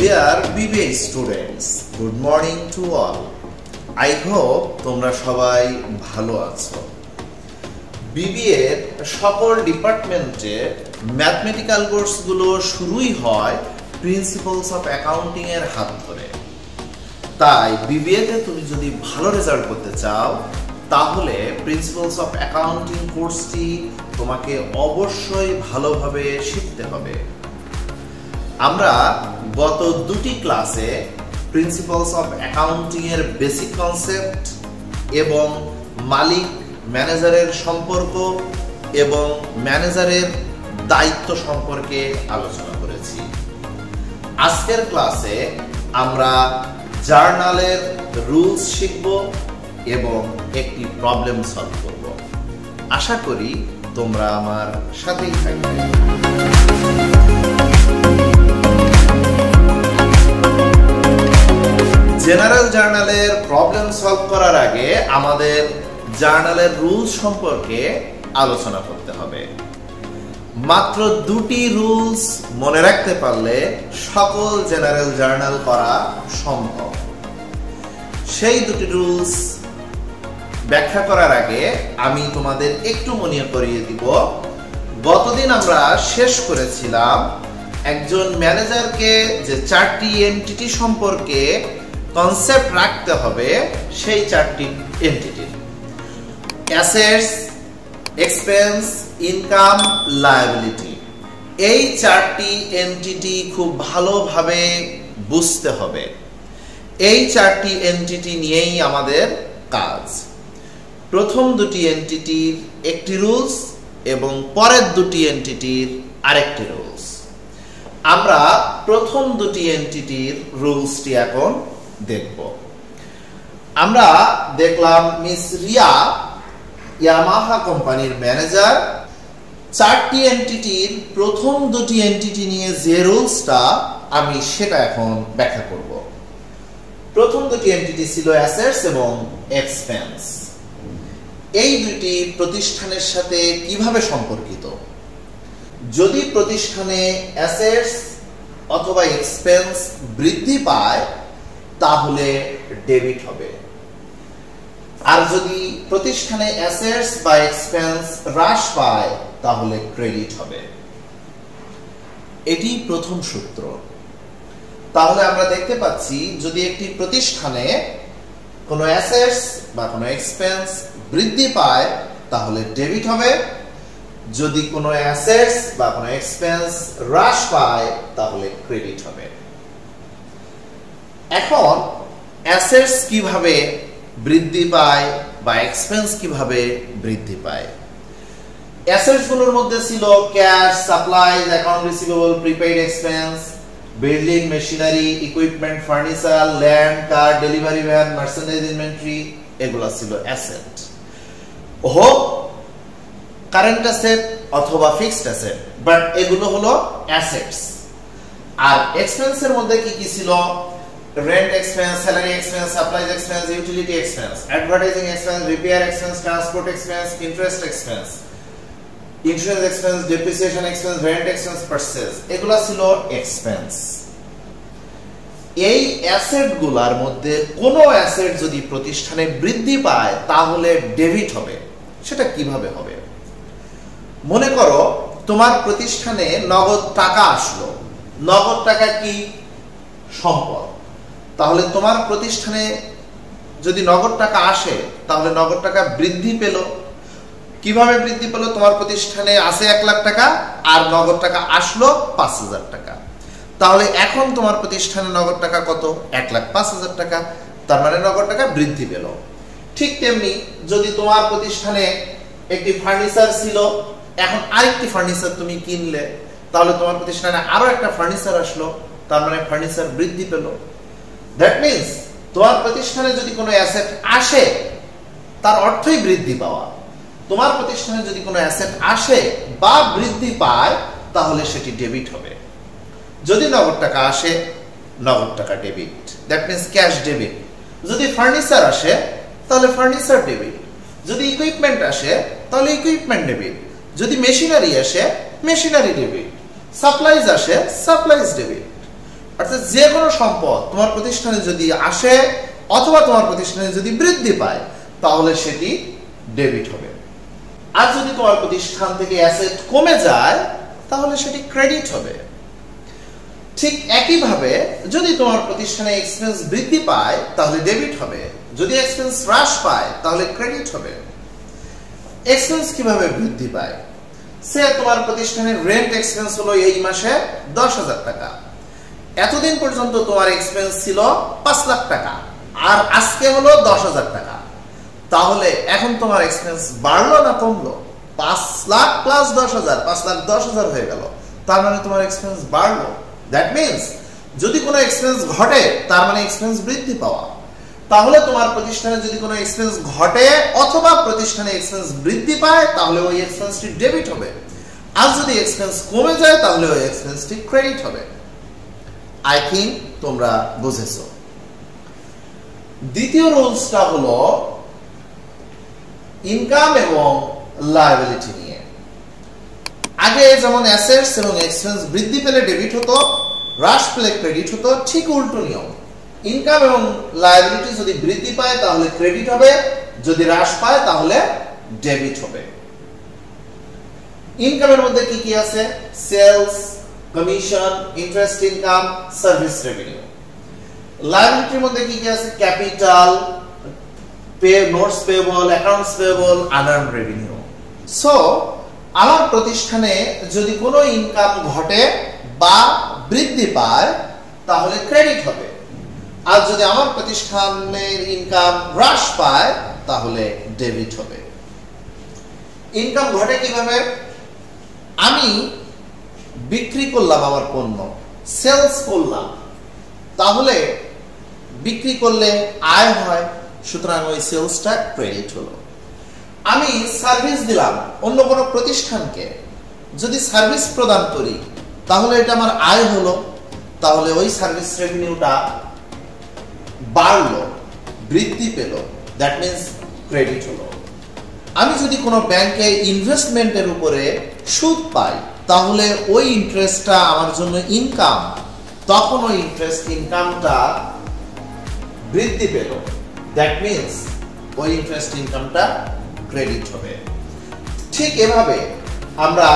Dear BBA students, good morning to all. I hope তোমরা সবাই ভালো আছো। BBA এর সকল ডিপার্টমেন্টে ম্যাথমেটিক্যাল কোর্সগুলো শুরুই হয় প্রিন্সিপালস অফ অ্যাকাউন্টিং এর হাত ধরে। তাই BBA তে তুমি যদি ভালো রেজাল্ট করতে চাও তাহলে প্রিন্সিপালস অফ অ্যাকাউন্টিং কোর্সটি তোমাকে অবশ্যই ভালোভাবে শিখতে হবে। আমরা গত দুটি ক্লাসে প্রিন্সিপালস অফ অ্যাকাউন্টিং এর বেসিক কনসেপ্ট এবং মালিক ম্যানেজারের সম্পর্ক এবং ম্যানেজারের দায়িত্ব সম্পর্কে আলোচনা করেছি। আজকের ক্লাসে আমরা জার্নালের রুলস শিখব এবং একটি প্রবলেম সলভ করব। আশা করি তোমরা আমার সাথেই থাকবে। জেনারেল জার্নালের প্রবলেম সলভ করার আগে আমাদের জার্নালের রুলস সম্পর্কে আলোচনা করতে হবে। মাত্র দুটি রুলস মনে রাখতে পারলে সকল জেনারেল জার্নাল করা সম্ভব। সেই দুটি রুলস ব্যাখ্যা করার আগে আমি তোমাদের একটু মনে করিয়ে দিব, গতদিন আমরা শেষ করেছিলাম একজন ম্যানেজারকে যে চারটি এন্টিটি সম্পর্কে কনসেপ্ট রাখতে হবে, সেই চারটি entity assets, expense, income, liability. এই চারটি এন্টিটি খুব ভালোভাবে বুঝতে হবে। এই চারটি এন্টিটি নিয়েই আমাদের কাজ। প্রথম দুটি এন্টিটির একটি রুলস এবং পরের দুটি এন্টিটির আরেকটি রুলস। আমরা প্রথম দুটি এন্টিটির রুলসটি এখন দেখব। আমরা দেখলাম মিস রিয়া ইয়ামাহা কোম্পানির ম্যানেজার। চারটি এন্টিটির প্রথম দুটি এন্টিটি নিয়ে যে রুলসটা আমি সেটা এখন ব্যাখ্যা করব। প্রথম দুটি এন্টিটি ছিল অ্যাসেটস এবং এক্সপেন্স। এই দুটি প্রতিষ্ঠানের সাথে কিভাবে সম্পর্কিত? যদি প্রতিষ্ঠানে অ্যাসেটস অথবা এক্সপেন্স বৃদ্ধি পায় তাহলে ডেবিট হবে, আর যদি প্রতিষ্ঠানে অ্যাসেটস বা এক্সপেন্স হ্রাস পায় তাহলে ক্রেডিট হবে। এটি প্রথম সূত্র। তাহলে আমরা দেখতে পাচ্ছি যদি একটি প্রতিষ্ঠানে কোনো অ্যাসেটস বা কোনো এক্সপেন্স বৃদ্ধি পায় তাহলে ডেবিট হবে, যদি কোনো অ্যাসেটস বা কোনো এক্সপেন্স হ্রাস পায় তাহলে ক্রেডিট হবে। এখন অ্যাসেটস কিভাবে বৃদ্ধি পায় বা এক্সপেন্স কিভাবে বৃদ্ধি পায়? অ্যাসেটস গুলোর মধ্যে ছিল cash, supplies, account receivable, prepaid expense, building, machinery, equipment, furniture, land, car, delivery van, merchandise inventory, এগুলো ছিল অ্যাসেট। হোক কারেন্ট অ্যাসেট অথবা ফিক্সড অ্যাসেট, বাট এগুলো হলো অ্যাসেটস। আর এক্সপেন্সের মধ্যে কি কি ছিল? Rent expense, salary expense, supplies expense, utility expense, advertising expense, repair expense, transport expense, interest expense, insurance expense, depreciation expense, rent expense, purchase, এগুলো ছিল এক্সপেন্স। এই অ্যাসেটগুলোর মধ্যে কোনো অ্যাসেট যদি প্রতিষ্ঠানে বৃদ্ধি পায় তাহলে ডেবিট হবে। সেটা কিভাবে হবে? মনে করো তোমার প্রতিষ্ঠানে নগদ টাকা আসলো। নগদ টাকা কি? সম্পদ। তাহলে তোমার প্রতিষ্ঠানে যদি নগদ টাকা আসে তাহলে নগদ টাকা বৃদ্ধি পেল। কিভাবে বৃদ্ধি পেল? তোমার প্রতিষ্ঠানে আছে 1 লাখ টাকা আর নগদ টাকা আসলো 5,000 টাকা। তাহলে এখন তোমার প্রতিষ্ঠানে নগদ টাকা কত? 1,05,000 টাকা। তার মানে নগদ টাকা বৃদ্ধি পেল। ঠিক তেমনি যদি তোমার প্রতিষ্ঠানে একটি ফার্নিচার ছিল, এখন আরেকটি ফার্নিচার তুমি কিনলে, তাহলে তোমার প্রতিষ্ঠানে আরো একটা ফার্নিচার আসলো, তার মানে ফার্নিচার বৃদ্ধি পেল। দ্যাট মিন্স তোমার প্রতিষ্ঠানে যদি কোনো অ্যাসেট আসে তার অর্থই বৃদ্ধি পাওয়া। তোমার প্রতিষ্ঠানে যদি কোনো অ্যাসেট আসে বা বৃদ্ধি পায় তাহলে সেটি ডেবিট হবে। যদি নগদ টাকা আসে, নগদ টাকা debit, that means cash debit. যদি ফার্নিচার আসে তাহলে ফার্নিচার ডেবিট, যদি ইকুইপমেন্ট আসে তাহলে ইকুইপমেন্ট ডেবিট, যদি মেশিনারি আসে মেশিনারি ডেবিট, সাপ্লাইজ আসে সাপ্লাইজ ডেবিট। অর্থাৎ যে কোনো সম্পদ তোমার প্রতিষ্ঠানে যদি আসে অথবা তোমার প্রতিষ্ঠানে যদি বৃদ্ধি পায় তাহলে সেটি ডেবিট হবে। আর যদি তোমার প্রতিষ্ঠান থেকে অ্যাসেট কমে যায় তাহলে সেটি ক্রেডিট হবে। ঠিক একইভাবে যদি তোমার প্রতিষ্ঠানে এক্সপেন্স বৃদ্ধি পায় তাহলে ডেবিট হবে, যদি এক্সপেন্স হ্রাস পায় তাহলে ক্রেডিট হবে। এক্সপেন্স কিভাবে বৃদ্ধি পায়? সে তোমার প্রতিষ্ঠানের রেন্ট এক্সপেন্স হলো এই মাসে 10,000 টাকা, এতদিন পর্যন্ত তোমার এক্সপেন্স ছিল 5 লাখ টাকা আর আজকে হলো 10,000 টাকা, তাহলে এখন তোমার এক্সপেন্স বাড়লো না কমলো? 5 লাখ প্লাস 10,000, 5,10,000 হয়ে গেল, তার মানে তোমার এক্সপেন্স বাড়লো। দ্যাট মিনস যদি কোনো এক্সপেন্স ঘটে তার মানে এক্সপেন্স বৃদ্ধি পাওয়া। তাহলে তোমার প্রতিষ্ঠানে যদি কোনো এক্সপেন্স ঘটে অথবা প্রতিষ্ঠানে এক্সপেন্স বৃদ্ধি পায় তাহলে ওই এক্সপেন্সটি ডেবিট হবে, আর যদি এক্সপেন্স কমে যায় তাহলে ওই এক্সপেন্সটি ক্রেডিট হবে। আই থিংক তোমরা বুঝেছো। দ্বিতীয় রুলসটা হলো ইনকাম এবং লায়াবিলিটি নিয়ে। আগে যেমন অ্যাসেটস এবং এক্সপেন্স বৃদ্ধি পেলে ডেবিট হতো, হ্রাস পেলে ক্রেডিট হতো, ঠিক উল্টো নিয়ম। ইনকাম এবং লায়াবিলিটি যদি বৃদ্ধি পায় তাহলে ক্রেডিট হবে, যদি হ্রাস পায় তাহলে ডেবিট হবে। ইনকামের মধ্যে কি কি আছে? Sales, commission, interest income, service revenue. লায়াবিলিটির মধ্যে কি কি আছে? Capital, notes payable, accounts payable, unearned revenue. So আমার প্রতিষ্ঠানে যদি কোনো ইনকাম ঘটে বা বৃদ্ধি পায় তাহলে ক্রেডিট হবে, আর যদি আমার প্রতিষ্ঠানের ইনকাম হ্রাস পায় তাহলে ডেবিট হবে। ইনকাম ঘটে কিভাবে? আমি বিক্রি করলাম আমার পণ্য, সেলস করলাম, তাহলে বিক্রি করলে আয় হয়, সুতরাং ওই সেলসটা ক্রেডিট হলো। আমি সার্ভিস দিলাম অন্য কোনো প্রতিষ্ঠানকে, যদি সার্ভিস প্রদান করি তাহলে এটা আমার আয় হলো, তাহলে ওই সার্ভিস রেভিনিউটা বাড়লো, বৃদ্ধি পেল, দ্যাট মিন্স ক্রেডিট হলো। আমি যদি কোনো ব্যাংকে ইনভেস্টমেন্টের উপরে সুদ পাই তাহলে ওই ইন্টারেস্টটা আমার জন্য ইনকাম, তখন ওই ইন্টারেস্ট ইনকামটা বৃদ্ধি পেল, দ্যাট মিন্স ওই ইন্টারেস্ট ইনকামটা ক্রেডিট হবে। ঠিক এভাবে আমরা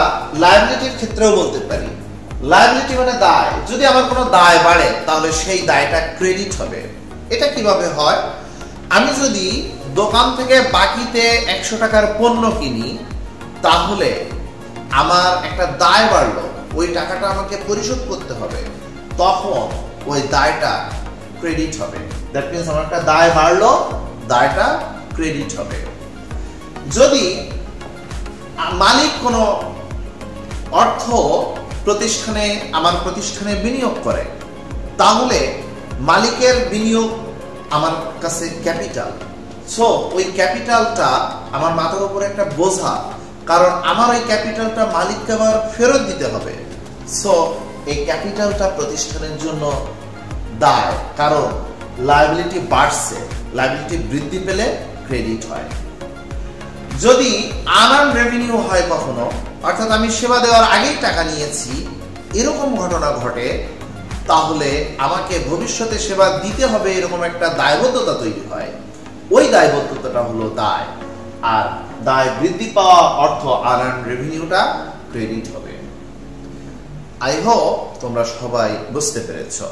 লায়াবিলিটির ক্ষেত্রেও বলতে পারি। লায়াবিলিটি মানে দায়, যদি আমার কোনো দায় বাড়ে তাহলে সেই দায়টা ক্রেডিট হবে। এটা কিভাবে হয়? আমি যদি দোকান থেকে বাকিতে 100 টাকার পণ্য কিনি তাহলে আমার একটা দায় বাড়লো, ওই টাকাটা আমাকে পরিশোধ করতে হবে, তখন ওই দায়টা ক্রেডিট হবে। দ্যাট মিন্স আমার একটা দায় বাড়লো, দায়টা ক্রেডিট হবে। যদি মালিক কোনো অর্থ আমার প্রতিষ্ঠানে বিনিয়োগ করে তাহলে মালিকের বিনিয়োগ আমার কাছে ক্যাপিটাল। সো ওই ক্যাপিটালটা আমার মাথার উপরে একটা বোঝা, কারণ আমার ওই ক্যাপিটালটা মালিককে আবার ফেরত দিতে হবে। সো এই ক্যাপিটালটা প্রতিষ্ঠানের জন্য দায়, কারণ লায়াবিলিটি বাড়ছে, লায়াবিলিটি বৃদ্ধি পেলে ক্রেডিট হয়। যদি আনআর্নড রেভিনিউ হয় কখনো, অর্থাৎ আমি সেবা দেওয়ার আগেই টাকা নিয়েছি, এরকম ঘটনা ঘটে, তাহলে আমাকে ভবিষ্যতে সেবা দিতে হবে এরকম একটা দায়বদ্ধতা তৈরি হয়। ওই দায়বদ্ধতাটা হলো দায়, আর দায় বৃদ্ধি পাওয়া অর্থ আনআর্নড রেভিনিউটা ক্রেডিট হবে। আই হোপ তোমরা সবাই বুঝতে পেরেছো।